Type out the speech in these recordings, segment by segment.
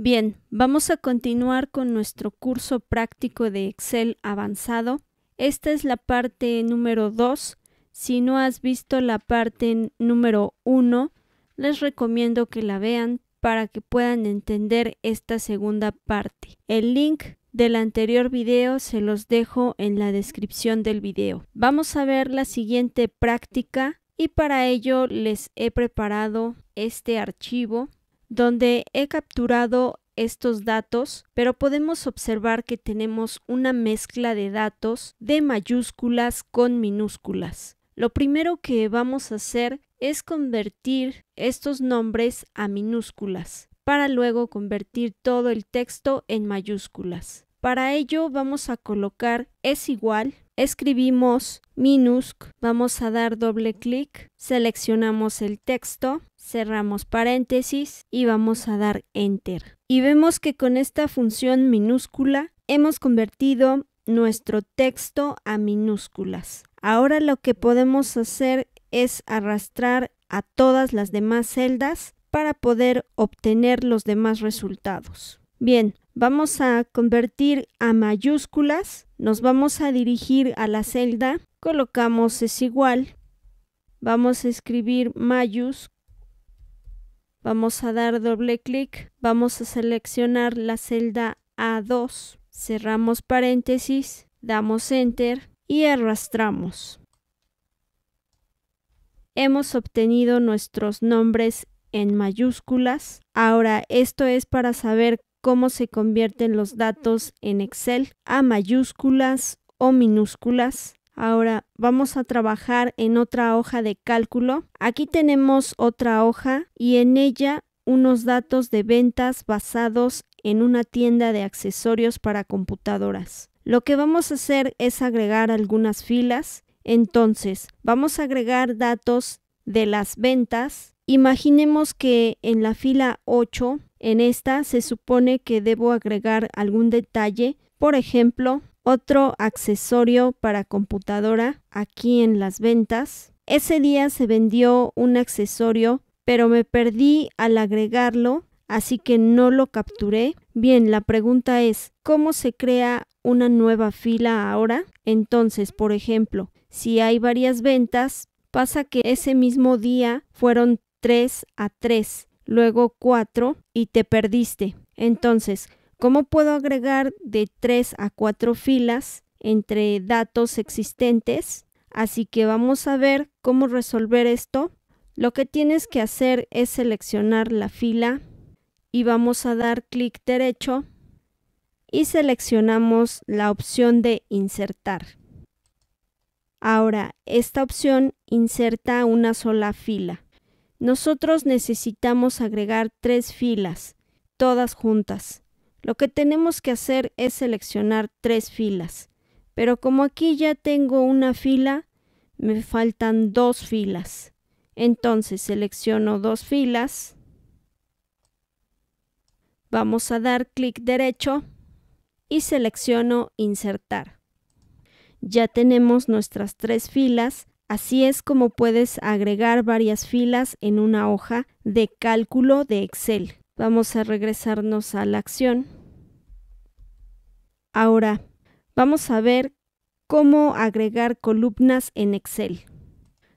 Bien, vamos a continuar con nuestro curso práctico de Excel avanzado. Esta es la parte número 2. Si no has visto la parte número 1, les recomiendo que la vean para que puedan entender esta segunda parte. El link del anterior video se los dejo en la descripción del video. Vamos a ver la siguiente práctica y para ello les he preparado este archivo donde he capturado estos datos, pero podemos observar que tenemos una mezcla de datos de mayúsculas con minúsculas. Lo primero que vamos a hacer es convertir estos nombres a minúsculas, para luego convertir todo el texto en mayúsculas. Para ello vamos a colocar es igual, escribimos minusc, vamos a dar doble clic, seleccionamos el texto, cerramos paréntesis y vamos a dar enter. Y vemos que con esta función minúscula hemos convertido nuestro texto a minúsculas. Ahora lo que podemos hacer es arrastrar a todas las demás celdas para poder obtener los demás resultados. Bien, vamos a convertir a mayúsculas, nos vamos a dirigir a la celda, colocamos es igual, vamos a escribir mayús, vamos a dar doble clic, vamos a seleccionar la celda A2, cerramos paréntesis, damos enter y arrastramos. Hemos obtenido nuestros nombres en mayúsculas. Ahora esto es para saber cómo se convierten los datos en Excel a mayúsculas o minúsculas. Ahora vamos a trabajar en otra hoja de cálculo. Aquí tenemos otra hoja y en ella unos datos de ventas basados en una tienda de accesorios para computadoras. Lo que vamos a hacer es agregar algunas filas. Entonces, vamos a agregar datos de las ventas. Imaginemos que en la fila 8, en esta se supone que debo agregar algún detalle, por ejemplo, otro accesorio para computadora aquí en las ventas. Ese día se vendió un accesorio, pero me perdí al agregarlo, así que no lo capturé. Bien, la pregunta es, ¿cómo se crea una nueva fila ahora? Entonces, por ejemplo, si hay varias ventas, pasa que ese mismo día fueron 3 a 3, luego 4 y te perdiste. Entonces, ¿cómo puedo agregar de 3 a 4 filas entre datos existentes? Así que vamos a ver cómo resolver esto. Lo que tienes que hacer es seleccionar la fila y vamos a dar clic derecho y seleccionamos la opción de insertar. Ahora, esta opción inserta una sola fila. Nosotros necesitamos agregar 3 filas, todas juntas. Lo que tenemos que hacer es seleccionar 3 filas, pero como aquí ya tengo una fila, me faltan 2 filas. Entonces selecciono 2 filas, vamos a dar clic derecho y selecciono insertar. Ya tenemos nuestras 3 filas. Así es como puedes agregar varias filas en una hoja de cálculo de Excel. Vamos a regresarnos a la acción. Ahora vamos a ver cómo agregar columnas en Excel.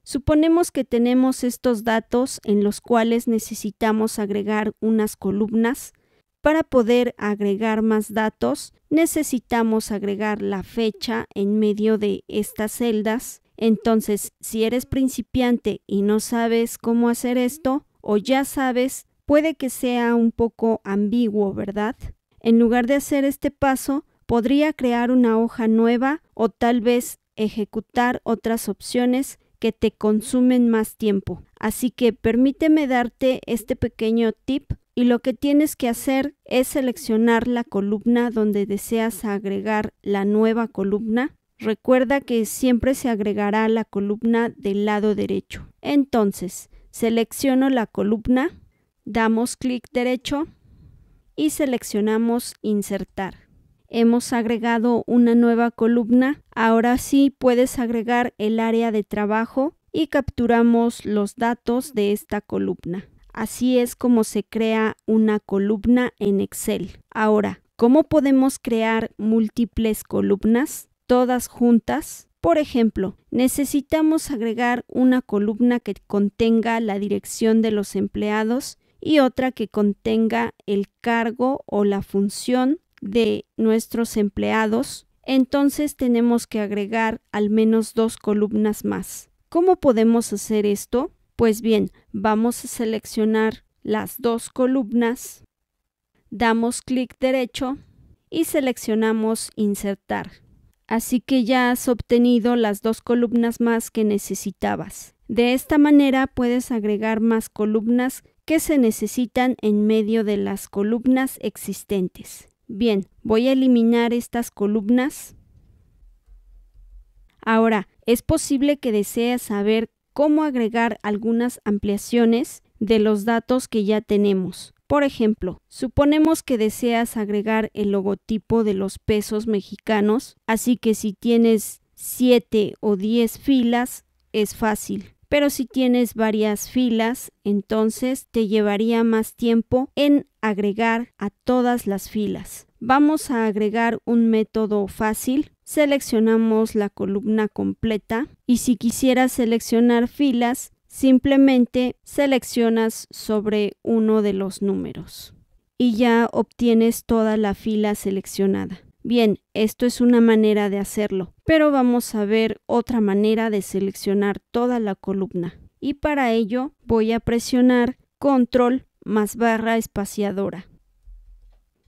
Suponemos que tenemos estos datos en los cuales necesitamos agregar unas columnas. Para poder agregar más datos, necesitamos agregar la fecha en medio de estas celdas. Entonces, si eres principiante y no sabes cómo hacer esto, o ya sabes, puede que sea un poco ambiguo, ¿verdad? En lugar de hacer este paso, podría crear una hoja nueva o tal vez ejecutar otras opciones que te consumen más tiempo. Así que permíteme darte este pequeño tip. Y lo que tienes que hacer es seleccionar la columna donde deseas agregar la nueva columna. Recuerda que siempre se agregará la columna del lado derecho. Entonces, selecciono la columna, damos clic derecho y seleccionamos insertar. Hemos agregado una nueva columna. Ahora sí puedes agregar el área de trabajo y capturamos los datos de esta columna. Así es como se crea una columna en Excel. Ahora, ¿cómo podemos crear múltiples columnas, todas juntas? Por ejemplo, necesitamos agregar una columna que contenga la dirección de los empleados y otra que contenga el cargo o la función de nuestros empleados. Entonces tenemos que agregar al menos 2 columnas más. ¿Cómo podemos hacer esto? Pues bien, vamos a seleccionar las 2 columnas, damos clic derecho y seleccionamos insertar. Así que ya has obtenido las 2 columnas más que necesitabas. De esta manera puedes agregar más columnas que se necesitan en medio de las columnas existentes. Bien, voy a eliminar estas columnas. Ahora, es posible que desees saber cómo agregar algunas ampliaciones de los datos que ya tenemos. Por ejemplo, suponemos que deseas agregar el logotipo de los pesos mexicanos, así que si tienes 7 o 10 filas, es fácil. Pero si tienes varias filas, entonces te llevaría más tiempo en agregar a todas las filas. Vamos a agregar un método fácil. Seleccionamos la columna completa y si quisieras seleccionar filas, simplemente seleccionas sobre uno de los números y ya obtienes toda la fila seleccionada. Bien, esto es una manera de hacerlo, pero vamos a ver otra manera de seleccionar toda la columna. Y para ello voy a presionar Control más barra espaciadora.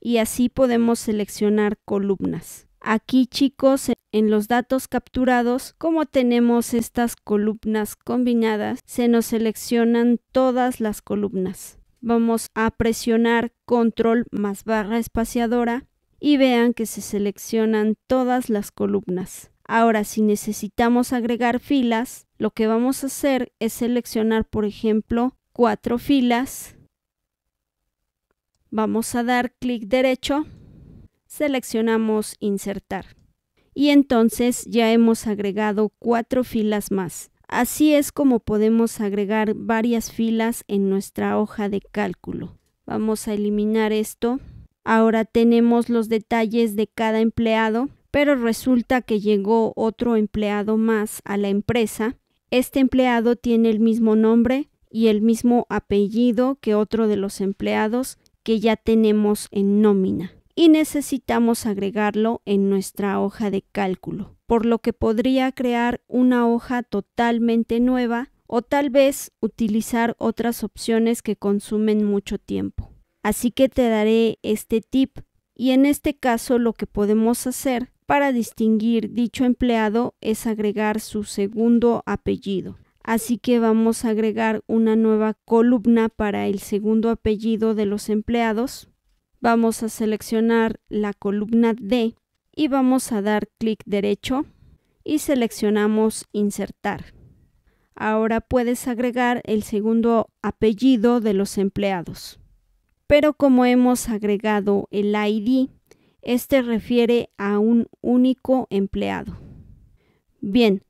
Y así podemos seleccionar columnas. Aquí, chicos, en los datos capturados, como tenemos estas columnas combinadas, se nos seleccionan todas las columnas. Vamos a presionar Control más barra espaciadora y vean que se seleccionan todas las columnas. Ahora, si necesitamos agregar filas, lo que vamos a hacer es seleccionar, por ejemplo, 4 filas. Vamos a dar clic derecho, seleccionamos insertar y entonces ya hemos agregado 4 filas más. Así es como podemos agregar varias filas en nuestra hoja de cálculo. Vamos a eliminar esto. Ahora tenemos los detalles de cada empleado, pero resulta que llegó otro empleado más a la empresa. Este empleado tiene el mismo nombre y el mismo apellido que otro de los empleados que ya tenemos en nómina y necesitamos agregarlo en nuestra hoja de cálculo, por lo que podría crear una hoja totalmente nueva o tal vez utilizar otras opciones que consumen mucho tiempo. Así que te daré este tip y en este caso lo que podemos hacer para distinguir dicho empleado es agregar su segundo apellido. Así que vamos a agregar una nueva columna para el segundo apellido de los empleados. Vamos a seleccionar la columna D y vamos a dar clic derecho y seleccionamos insertar. Ahora puedes agregar el segundo apellido de los empleados. Pero como hemos agregado el ID, este refiere a un único empleado. Bien,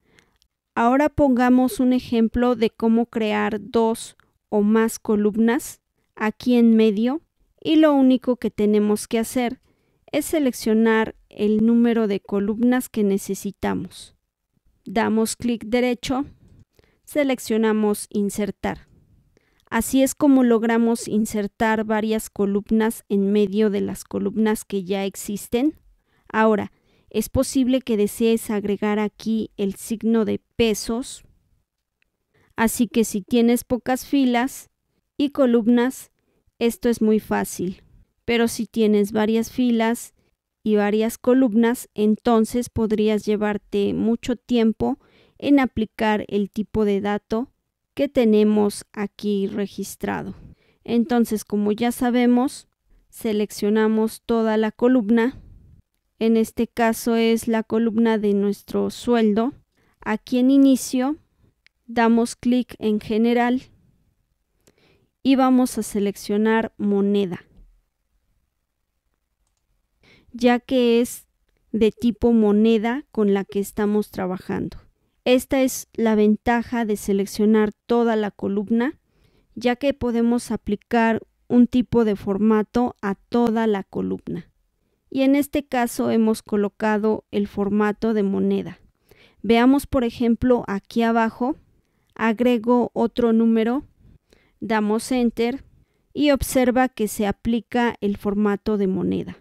ahora pongamos un ejemplo de cómo crear 2 o más columnas aquí en medio y lo único que tenemos que hacer es seleccionar el número de columnas que necesitamos. Damos clic derecho, seleccionamos insertar. Así es como logramos insertar varias columnas en medio de las columnas que ya existen. Ahora, es posible que desees agregar aquí el signo de pesos. Así que si tienes pocas filas y columnas, esto es muy fácil. Pero si tienes varias filas y varias columnas, entonces podrías llevarte mucho tiempo en aplicar el tipo de dato que tenemos aquí registrado. Entonces, como ya sabemos, seleccionamos toda la columna. En este caso es la columna de nuestro sueldo. Aquí en inicio damos clic en general y vamos a seleccionar moneda, ya que es de tipo moneda con la que estamos trabajando. Esta es la ventaja de seleccionar toda la columna, ya que podemos aplicar un tipo de formato a toda la columna. Y en este caso hemos colocado el formato de moneda. Veamos, por ejemplo, aquí abajo, agrego otro número, damos Enter y observa que se aplica el formato de moneda,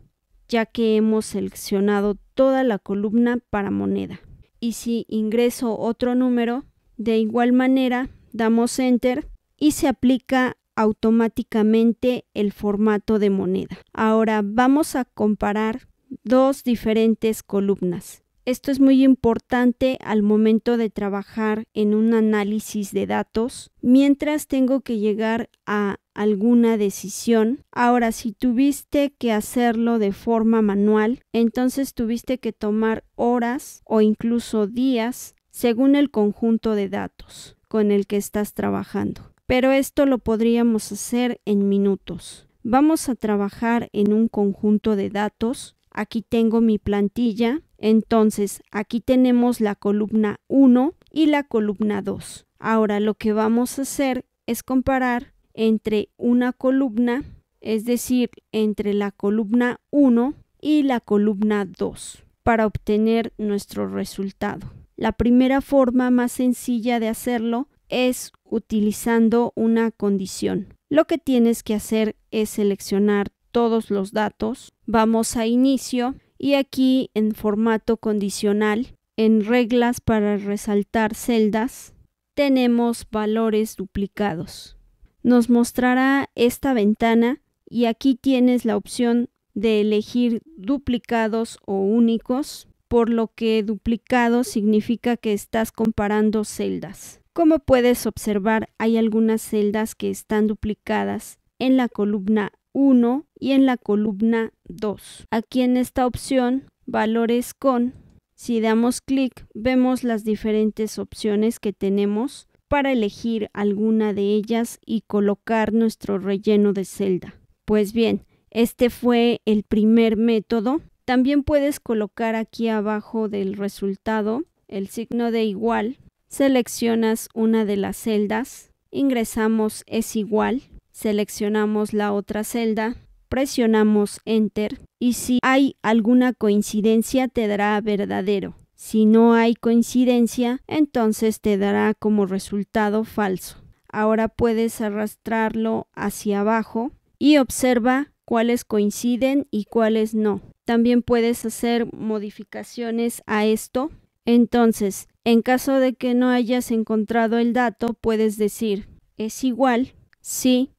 ya que hemos seleccionado toda la columna para moneda. Y si ingreso otro número, de igual manera damos Enter y se aplica automáticamente el formato de moneda. Ahora vamos a comparar dos diferentes columnas. Esto es muy importante al momento de trabajar en un análisis de datos, mientras tengo que llegar a alguna decisión. Ahora, si tuviste que hacerlo de forma manual, entonces tuviste que tomar horas o incluso días según el conjunto de datos con el que estás trabajando. Pero esto lo podríamos hacer en minutos. Vamos a trabajar en un conjunto de datos. Aquí tengo mi plantilla. Entonces, aquí tenemos la columna 1 y la columna 2. Ahora, lo que vamos a hacer es comparar entre una columna, es decir, entre la columna 1 y la columna 2, para obtener nuestro resultado. La primera forma más sencilla de hacerlo es utilizando una condición. Lo que tienes que hacer es seleccionar todos los datos. Vamos a inicio y aquí en formato condicional, en reglas para resaltar celdas, tenemos valores duplicados. Nos mostrará esta ventana y aquí tienes la opción de elegir duplicados o únicos, por lo que duplicado significa que estás comparando celdas. Como puedes observar, hay algunas celdas que están duplicadas en la columna 1 y en la columna 2. Aquí en esta opción, valores con, si damos clic, vemos las diferentes opciones que tenemos para elegir alguna de ellas y colocar nuestro relleno de celda. Pues bien, este fue el primer método. También puedes colocar aquí abajo del resultado el signo de igual. Seleccionas una de las celdas, ingresamos es igual, seleccionamos la otra celda, presionamos Enter y si hay alguna coincidencia te dará verdadero. Si no hay coincidencia, entonces te dará como resultado falso. Ahora puedes arrastrarlo hacia abajo y observa cuáles coinciden y cuáles no. También puedes hacer modificaciones a esto. Entonces, en caso de que no hayas encontrado el dato, puedes decir es igual si,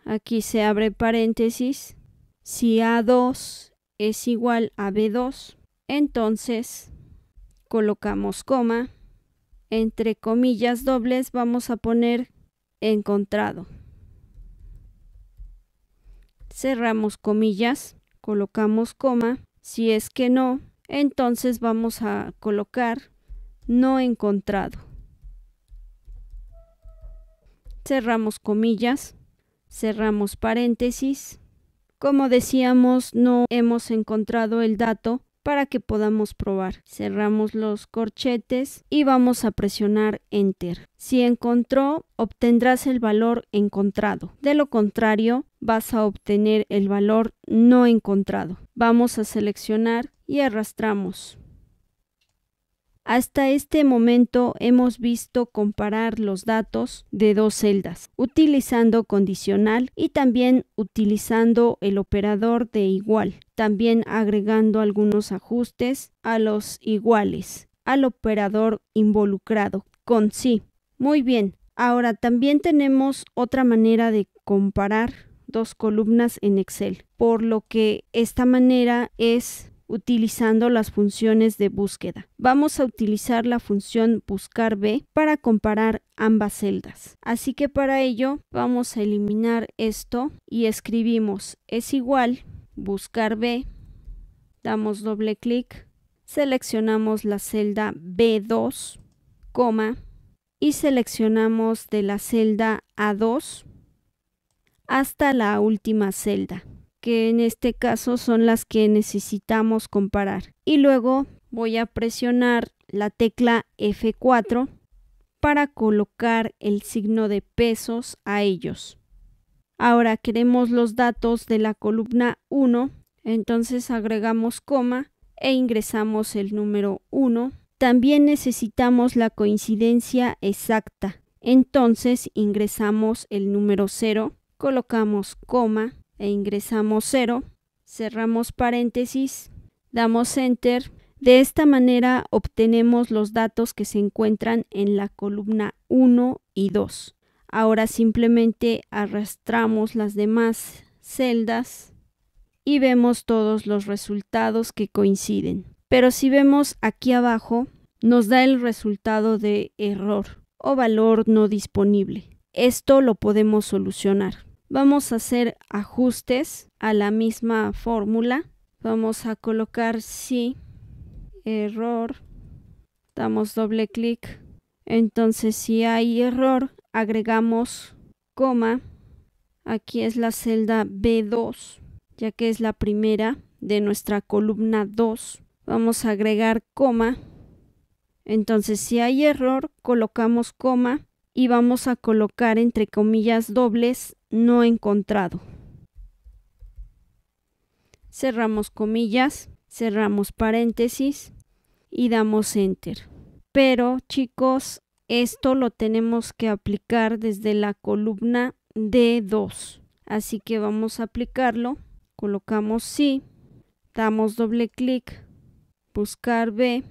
aquí se abre paréntesis, si A2 es igual a B2, entonces colocamos coma, entre comillas dobles vamos a poner encontrado. Cerramos comillas, colocamos coma, si es que no, entonces vamos a colocar no encontrado. Cerramos comillas, cerramos paréntesis. Como decíamos, no hemos encontrado el dato para que podamos probar. Cerramos los corchetes y vamos a presionar Enter. Si encontró, obtendrás el valor encontrado. De lo contrario, vas a obtener el valor no encontrado. Vamos a seleccionar y arrastramos. Hasta este momento hemos visto comparar los datos de dos celdas, utilizando condicional y también utilizando el operador de igual, también agregando algunos ajustes a los iguales, al operador involucrado con sí. Muy bien, ahora también tenemos otra manera de comparar dos columnas en Excel, por lo que esta manera es utilizando las funciones de búsqueda. Vamos a utilizar la función buscar B para comparar ambas celdas. Así que para ello vamos a eliminar esto y escribimos es igual buscar B, damos doble clic, seleccionamos la celda B2, coma, y seleccionamos de la celda A2 hasta la última celda, que en este caso son las que necesitamos comparar. Y luego voy a presionar la tecla F4 para colocar el signo de pesos a ellos. Ahora queremos los datos de la columna 1, entonces agregamos coma e ingresamos el número 1. También necesitamos la coincidencia exacta, entonces ingresamos el número 0, colocamos coma e ingresamos 0, cerramos paréntesis, damos enter. De esta manera obtenemos los datos que se encuentran en la columna 1 y 2. Ahora simplemente arrastramos las demás celdas y vemos todos los resultados que coinciden. Pero si vemos aquí abajo, nos da el resultado de error o valor no disponible. Esto lo podemos solucionar. Vamos a hacer ajustes a la misma fórmula. Vamos a colocar sí, error, damos doble clic. Entonces si hay error, agregamos coma. Aquí es la celda B2, ya que es la primera de nuestra columna 2. Vamos a agregar coma. Entonces si hay error, colocamos coma y vamos a colocar entre comillas dobles no encontrado. Cerramos comillas, cerramos paréntesis y damos enter. Pero chicos, esto lo tenemos que aplicar desde la columna D2. Así que vamos a aplicarlo. Colocamos sí, damos doble clic, buscar B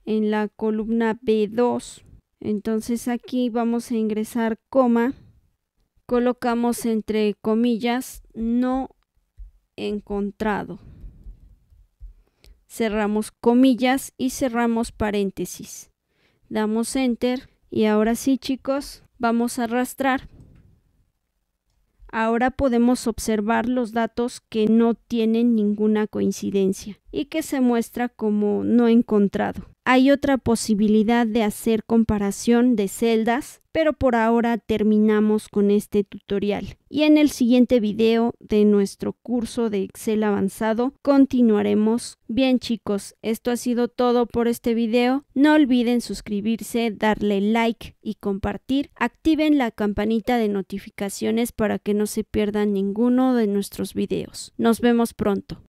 en la columna B2. Entonces aquí vamos a ingresar coma, colocamos entre comillas no encontrado. Cerramos comillas y cerramos paréntesis. Damos enter y ahora sí, chicos, vamos a arrastrar. Ahora podemos observar los datos que no tienen ninguna coincidencia y que se muestra como no encontrado. Hay otra posibilidad de hacer comparación de celdas, pero por ahora terminamos con este tutorial. Y en el siguiente video de nuestro curso de Excel avanzado continuaremos. Bien chicos, esto ha sido todo por este video. No olviden suscribirse, darle like y compartir. Activen la campanita de notificaciones para que no se pierdan ninguno de nuestros videos. Nos vemos pronto.